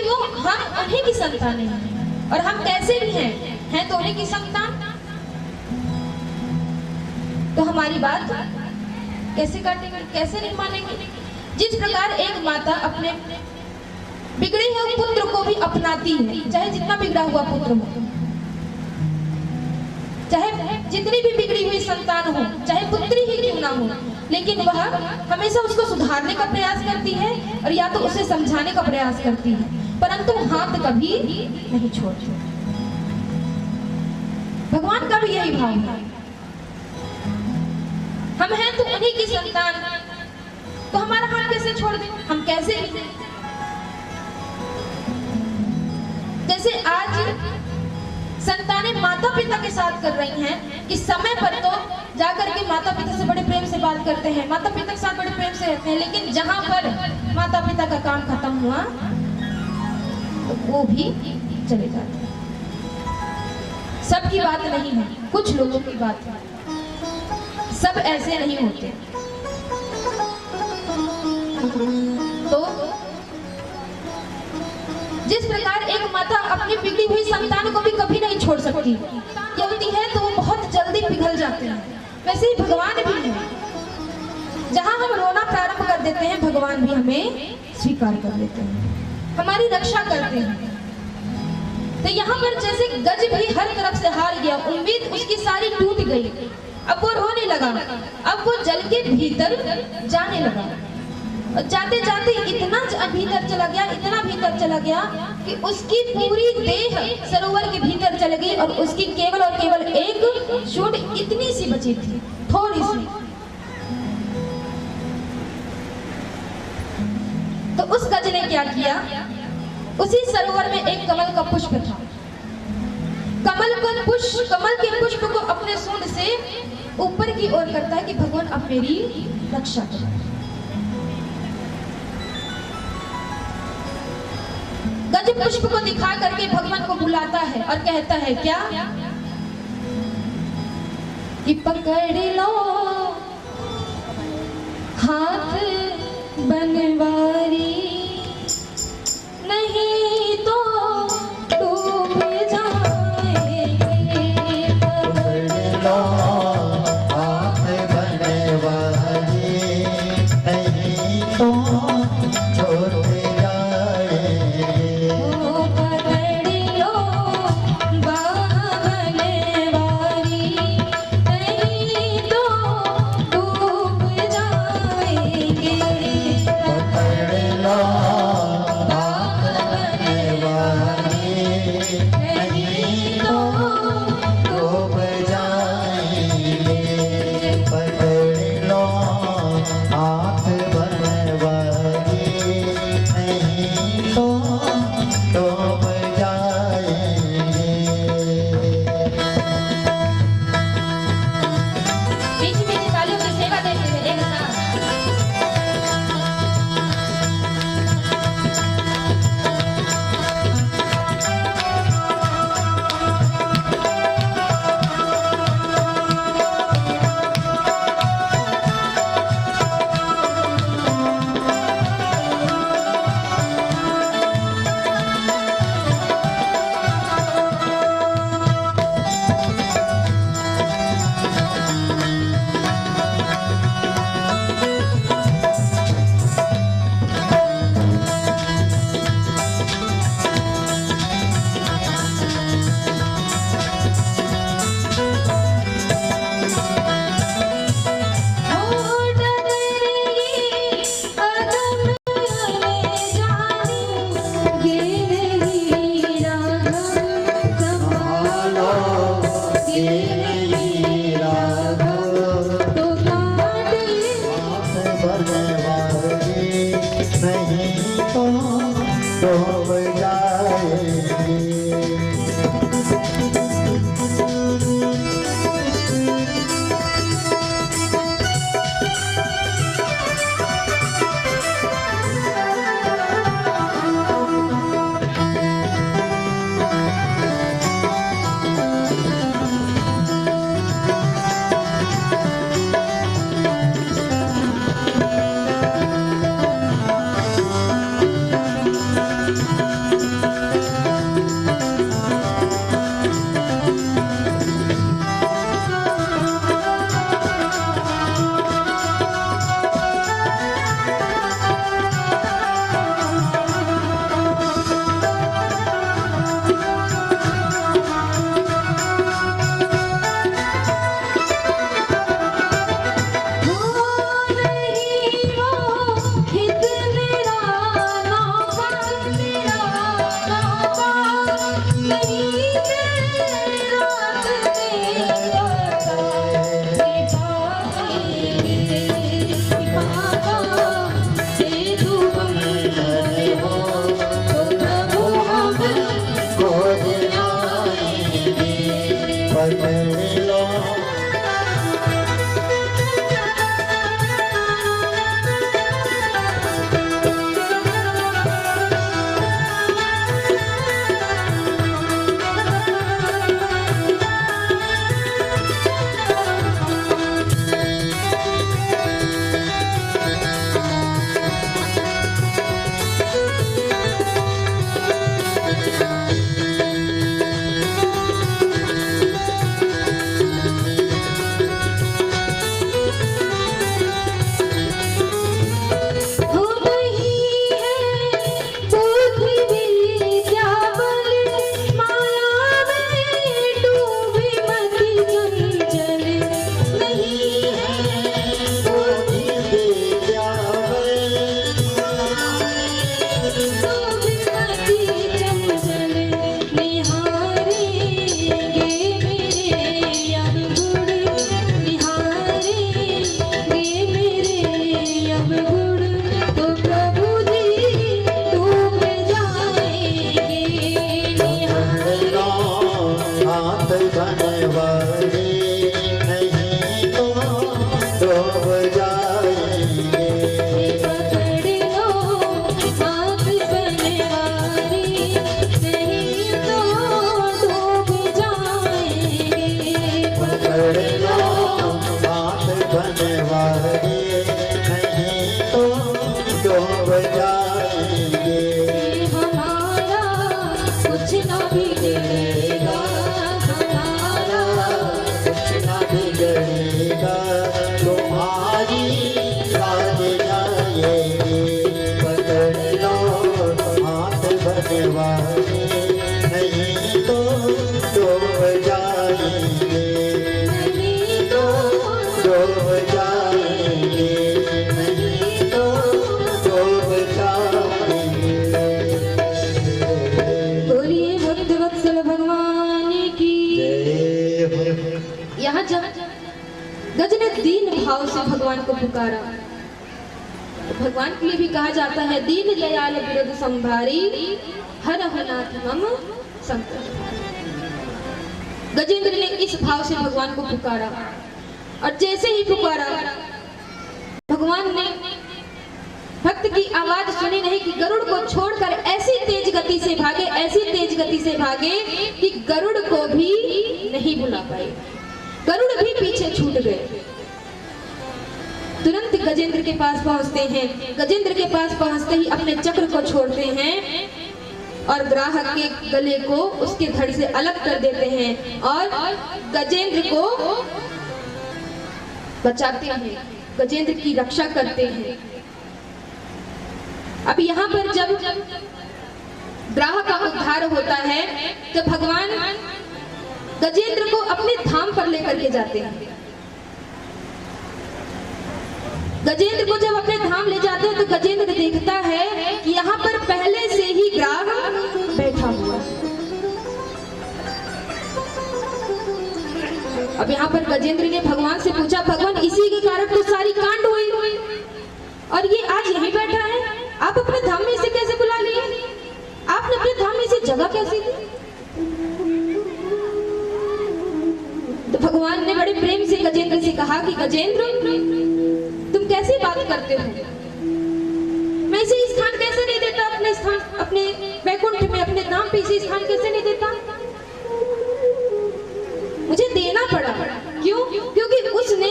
वो हम उन्हीं की संतान हैं और हम कैसे भी हैं तो उन्हीं की संतान। तो हमारी बात कैसे काटेंगे, कैसे नहीं मानेंगे? जिस प्रकार एक माता अपने बिगड़े हुए पुत्र को भी अपनाती है, चाहे जितना बिगड़ा हुआ पुत्र हो, चाहे जितनी भी बिगड़ी हुई संतान हो, चाहे पुत्री ही क्यों ना हो, लेकिन वह हमेशा उसको सुधारने का प्रयास करती है और या तो उसे समझाने का प्रयास करती है, परंतु हाथ कभी नहीं छोड़ती। भगवान का भी यही भाव है। हम हैं तो उन्हीं की संतान, तो हमारा हाथ कैसे छोड़ दें? हम कैसे? जैसे आज संतानें माता पिता के साथ कर रही हैं कि समय पर तो जाकर के माता पिता से बड़े प्रेम से बात करते हैं, माता पिता के साथ बड़े प्रेम से रहते हैं, लेकिन जहां पर माता पिता का काम खत्म हुआ तो वो भी चले जाते हैं। सबकी बात नहीं है, कुछ लोगों की बात है, सब ऐसे नहीं होते। तो जिस प्रकार एक माता अपनी बिगड़ी हुई संतान को भी कभी नहीं छोड़ सकती, होती है तो वो बहुत जल्दी पिघल जाते हैं, वैसे ही भगवान भी है। जहां हम रोना प्रारंभ कर देते हैं, भगवान भी हमें स्वीकार कर लेते हैं, हमारी रक्षा करते हैं। तो यहाँ पर जैसे गज भी हर तरफ से हार गया, उम्मीद उसकी सारी टूट गई, अब वो रोने लगा, अब वो जल के भीतर जाने लगा, और जाते जाते इतना भीतर चला गया, इतना भीतर चला गया कि उसकी पूरी देह सरोवर के भीतर चली गई और उसकी केवल और केवल एक शूट इतनी सी बची थी, थोड़ी सी। तो उस गज ने क्या किया? उसी सरोवर में एक कमल का पुष्प था, कमल के पुष्प को अपने सूंड से ऊपर की ओर करता है कि भगवान अब मेरी रक्षा करो। गज पुष्प को दिखा करके भगवान को बुलाता है और कहता है क्या कि पकड़ लो हाथ बनवारी, नहीं तो डूब जाएंगे। पकड़ लो हाथ बनवारी, नहीं तो छोड़ बिगड़ेगा हमारा, कुछ न बिगड़ेगा तुम्हारी राज जाएगी। पकड़ लो हाथ बनवाए, नहीं तो डूब जाएंगे, नहीं तो डूब जाएंगे, नहीं तो डूब जाएंगे। बोलिए भक्त वत्सल भगवान की। जय हो। यहाँ जब गज ने दीन भाव से भगवान को पुकारा, तो भगवान के लिए भी कहा जाता है दीन दयाल विरद संभारी, हर नाथ मम संकट। गजेंद्र ने इस भाव से भगवान को पुकारा, और जैसे ही पुकारा भगवान ने भक्त की आवाज सुनी नहीं कि गरुड़ को छोड़कर ऐसी तेज गति से भागे, ऐसी तेज गति से भागे कि गरुड़ को भी नहीं बुला पाए, गरुड़ भी पीछे छूट गए। तुरंत गजेंद्र के पास पहुंचते हैं, गजेंद्र के पास पहुंचते ही अपने चक्र को छोड़ते हैं और ग्राहक के गले को उसके धड़ से अलग कर देते हैं और गजेंद्र को बचाते हैं, गजेंद्र की रक्षा करते हैं। अब यहाँ पर जब ग्राहक का उद्धार होता है, जब भगवान गजेंद्र को अपने धाम पर लेकर के जाते हैं, गजेंद्र को जब अपने धाम ले जाते हैं तो गजेंद्र देखता है कि यहाँ पर पहले से ही ग्राहक बैठा हुआ है। अब यहाँ पर गजेंद्र ने भगवान से पूछा, भगवान इसी के कारण तो सारी कांड हुई और ये आज यहीं बैठा है, आप अपने धाम में इसे कैसे बुला लिए? आपने अपने धाम में इसे जगह कैसे दी? तो भगवान ने बड़े प्रेम से गजेंद्र से कहा कि गजेंद्र तुम कैसी बात करते हो, मैं इसे स्थान कैसे नहीं देता, अपने स्थान, अपने वैकुंठ में, अपने धाम पे इसे स्थान कैसे नहीं देता? मुझे देना पड़ा। क्यों? क्योंकि उसने